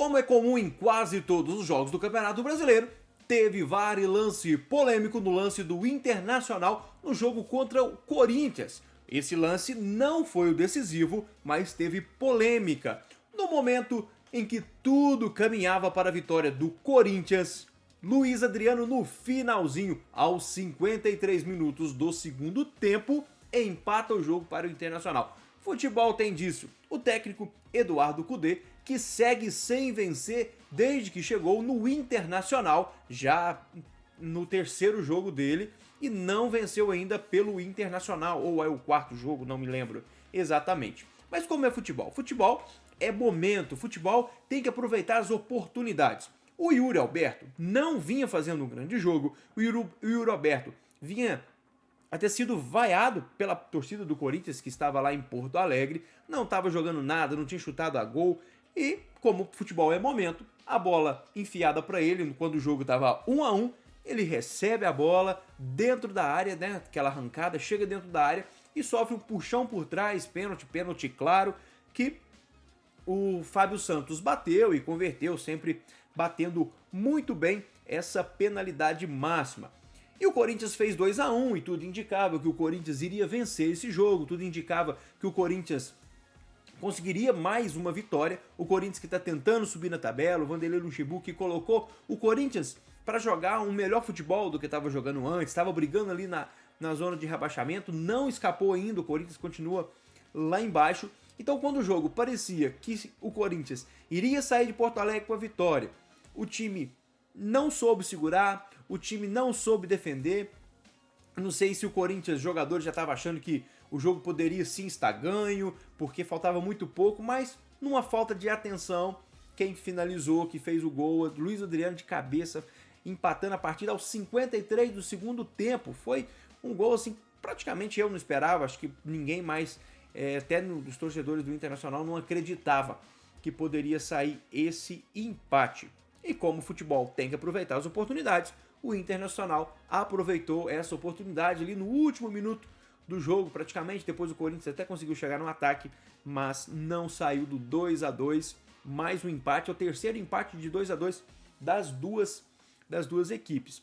Como é comum em quase todos os jogos do Campeonato Brasileiro, teve VAR e lance polêmico no lance do Internacional no jogo contra o Corinthians. Esse lance não foi o decisivo, mas teve polêmica. No momento em que tudo caminhava para a vitória do Corinthians, Luiz Adriano, no finalzinho, aos 53 minutos do segundo tempo, empata o jogo para o Internacional. Futebol tem disso. O técnico Eduardo Cudê, que segue sem vencer desde que chegou no Internacional, já no terceiro jogo dele, e não venceu ainda pelo Internacional, ou é o quarto jogo, não me lembro exatamente. Mas como é futebol? Futebol é momento, futebol tem que aproveitar as oportunidades. O Yuri Alberto não vinha fazendo um grande jogo, o Yuri Alberto vinha a ter sido vaiado pela torcida do Corinthians, que estava lá em Porto Alegre, não estava jogando nada, não tinha chutado a gol, e como futebol é momento, a bola enfiada para ele, quando o jogo estava 1-1, ele recebe a bola dentro da área, né, aquela arrancada, chega dentro da área e sofre um puxão por trás, pênalti claro, que o Fábio Santos bateu e converteu, sempre batendo muito bem essa penalidade máxima. E o Corinthians fez 2-1 e tudo indicava que o Corinthians iria vencer esse jogo, tudo indicava que o Corinthians conseguiria mais uma vitória. O Corinthians que está tentando subir na tabela, o Vanderlei Luxemburgo que colocou o Corinthians para jogar um melhor futebol do que estava jogando antes, estava brigando ali na zona de rebaixamento, não escapou ainda, o Corinthians continua lá embaixo. Então quando o jogo parecia que o Corinthians iria sair de Porto Alegre com a vitória, o time não soube segurar, o time não soube defender. Não sei se o Corinthians, jogadores, já estava achando que o jogo poderia sim estar ganho, porque faltava muito pouco, mas numa falta de atenção, quem finalizou, que fez o gol, Luiz Adriano de cabeça, empatando a partida aos 53 do segundo tempo. Foi um gol assim, praticamente eu não esperava, acho que ninguém mais, até dos torcedores do Internacional, não acreditava que poderia sair esse empate. E como o futebol tem que aproveitar as oportunidades, o Internacional aproveitou essa oportunidade ali no último minuto do jogo, praticamente. Depois o Corinthians até conseguiu chegar no ataque, mas não saiu do 2-2. Mais um empate, é o terceiro empate de 2-2 das duas equipes.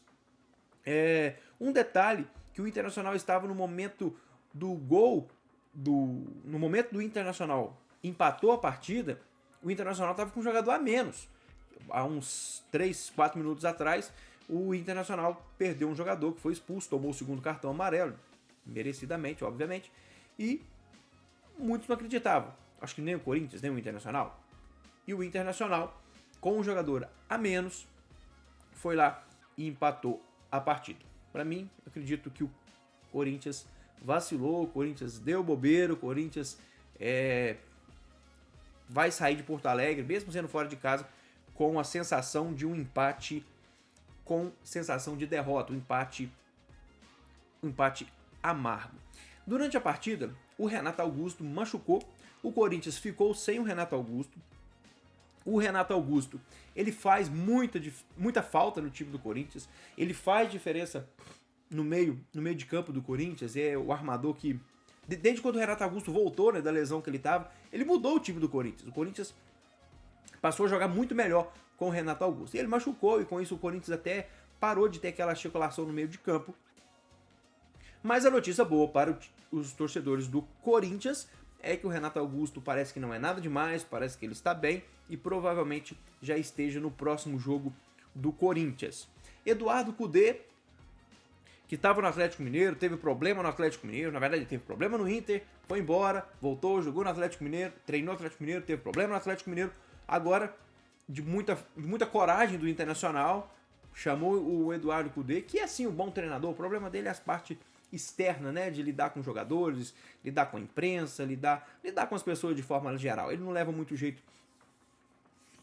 Um detalhe, que o Internacional estava no momento do gol, no momento do Internacional empatou a partida, o Internacional estava com um jogador a menos. Há uns 3, 4 minutos atrás, o Internacional perdeu um jogador que foi expulso, tomou o segundo cartão amarelo, merecidamente, obviamente, e muitos não acreditavam. Acho que nem o Corinthians, nem o Internacional. E o Internacional, com um jogador a menos, foi lá e empatou a partida. Para mim, acredito que o Corinthians vacilou, o Corinthians deu bobeira, o Corinthians vai sair de Porto Alegre, mesmo sendo fora de casa, com a sensação de um empate, com sensação de derrota, um empate amargo. Durante a partida, o Renato Augusto machucou, o Corinthians ficou sem o Renato Augusto. O Renato Augusto, ele faz muita falta no time do Corinthians, ele faz diferença no meio de campo do Corinthians, é o armador que, desde quando o Renato Augusto voltou, né, da lesão que ele estava, ele mudou o time do Corinthians. O Corinthians passou a jogar muito melhor com o Renato Augusto. E ele machucou, e com isso o Corinthians até parou de ter aquela circulação no meio de campo. Mas a notícia boa para os torcedores do Corinthians é que o Renato Augusto parece que não é nada demais, parece que ele está bem e provavelmente já esteja no próximo jogo do Corinthians. Eduardo Cudê, que estava no Atlético Mineiro, teve problema no Atlético Mineiro, na verdade teve problema no Inter, foi embora, voltou, jogou no Atlético Mineiro, treinou no Atlético Mineiro, teve problema no Atlético Mineiro, agora, de muita coragem do Internacional, chamou o Eduardo Cudê, que é sim um bom treinador, o problema dele é as partes externas, né, de lidar com jogadores, lidar com a imprensa, lidar com as pessoas de forma geral. Ele não leva muito jeito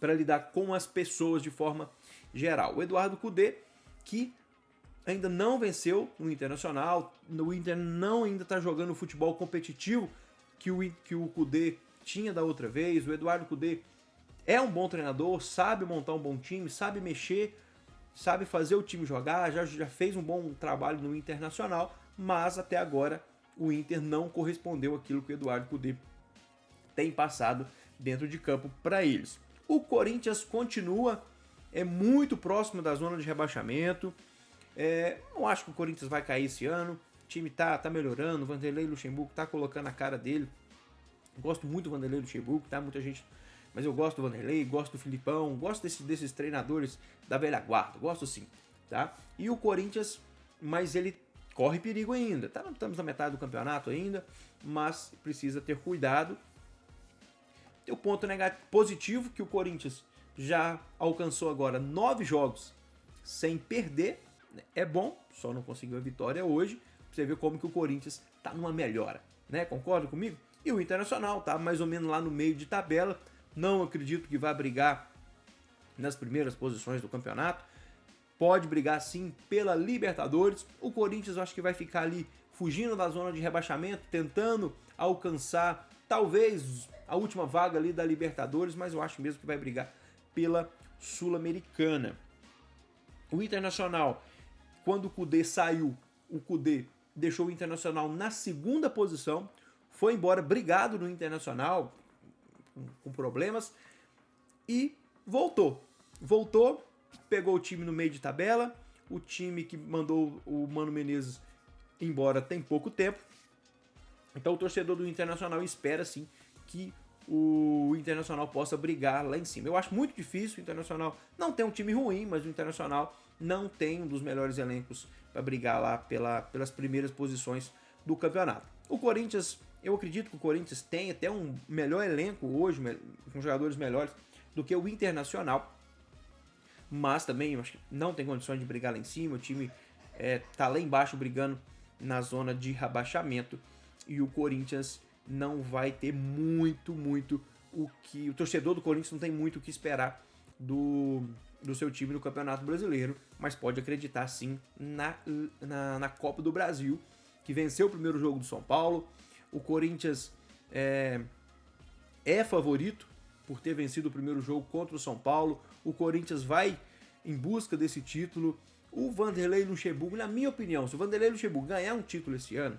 para lidar com as pessoas de forma geral. O Eduardo Cudê, que ainda não venceu no Internacional, o Inter não ainda está jogando o futebol competitivo que o Cudê tinha da outra vez. O Eduardo Cudê é um bom treinador, sabe montar um bom time, sabe mexer, sabe fazer o time jogar, já fez um bom trabalho no Internacional, mas até agora o Inter não correspondeu àquilo que o Eduardo Cudê tem passado dentro de campo para eles. O Corinthians continua muito próximo da zona de rebaixamento. Não acho que o Corinthians vai cair esse ano. O time tá melhorando, o Vanderlei Luxemburgo tá colocando a cara dele. Gosto muito do Vanderlei Luxemburgo, tá? Muita gente... Mas eu gosto do Vanderlei, gosto do Filipão, gosto desses treinadores da velha guarda, gosto sim, tá? E o Corinthians, mas ele corre perigo ainda, tá? Estamos na metade do campeonato ainda, mas precisa ter cuidado. Tem o ponto positivo que o Corinthians já alcançou agora 9 jogos sem perder, né? É bom, só não conseguiu a vitória hoje, pra você ver como que o Corinthians tá numa melhora, né? Concorda comigo? E o Internacional tá mais ou menos lá no meio de tabela. Não acredito que vá brigar nas primeiras posições do campeonato. Pode brigar sim pela Libertadores. O Corinthians eu acho que vai ficar ali fugindo da zona de rebaixamento, tentando alcançar talvez a última vaga ali da Libertadores, mas eu acho mesmo que vai brigar pela Sul-Americana. O Internacional, quando o Kudê saiu, o Kudê deixou o Internacional na segunda posição, foi embora brigado no Internacional, com problemas, e voltou, pegou o time no meio de tabela, o time que mandou o Mano Menezes embora tem pouco tempo, então o torcedor do Internacional espera sim que o Internacional possa brigar lá em cima. Eu acho muito difícil, o Internacional não tem um time ruim, mas o Internacional não tem um dos melhores elencos para brigar lá pelas primeiras posições do campeonato. O Corinthians, eu acredito que o Corinthians tem até um melhor elenco hoje, com jogadores melhores do que o Internacional, mas também eu acho que não tem condições de brigar lá em cima. O time tá lá embaixo brigando na zona de rebaixamento, e o Corinthians não vai ter muito o que... O torcedor do Corinthians não tem muito o que esperar do seu time no Campeonato Brasileiro, mas pode acreditar sim na Copa do Brasil, que venceu o primeiro jogo do São Paulo. O Corinthians é favorito por ter vencido o primeiro jogo contra o São Paulo. O Corinthians vai em busca desse título. O Vanderlei Luxemburgo, na minha opinião, se o Vanderlei Luxemburgo ganhar um título esse ano,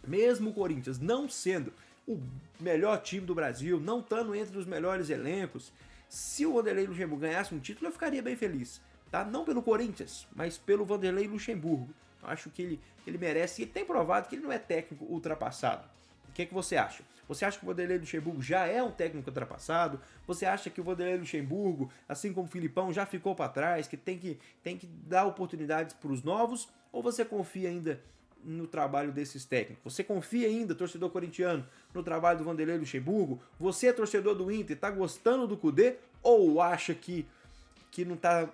mesmo o Corinthians não sendo o melhor time do Brasil, não estando entre os melhores elencos, se o Vanderlei Luxemburgo ganhasse um título, eu ficaria bem feliz, tá? Não pelo Corinthians, mas pelo Vanderlei Luxemburgo. Eu acho que ele merece, e ele tem provado que ele não é técnico ultrapassado. O que você acha? Você acha que o Vanderlei Luxemburgo já é um técnico ultrapassado? Você acha que o Vanderlei Luxemburgo, assim como o Filipão, já ficou para trás, que tem que dar oportunidades para os novos? Ou você confia ainda no trabalho desses técnicos? Você confia ainda, torcedor corintiano, no trabalho do Vanderlei Luxemburgo? Você é torcedor do Inter, tá gostando do Kudê? Ou acha que não tá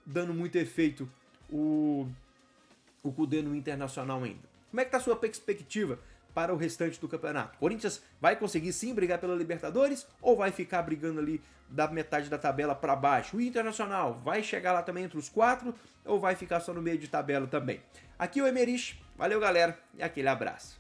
dando muito efeito o Kudê no Internacional ainda? Como é que tá a sua perspectiva para o restante do campeonato? O Corinthians vai conseguir sim brigar pela Libertadores, ou vai ficar brigando ali da metade da tabela para baixo? O Internacional vai chegar lá também entre os 4, ou vai ficar só no meio de tabela também? Aqui é o Emerich, valeu galera, e aquele abraço.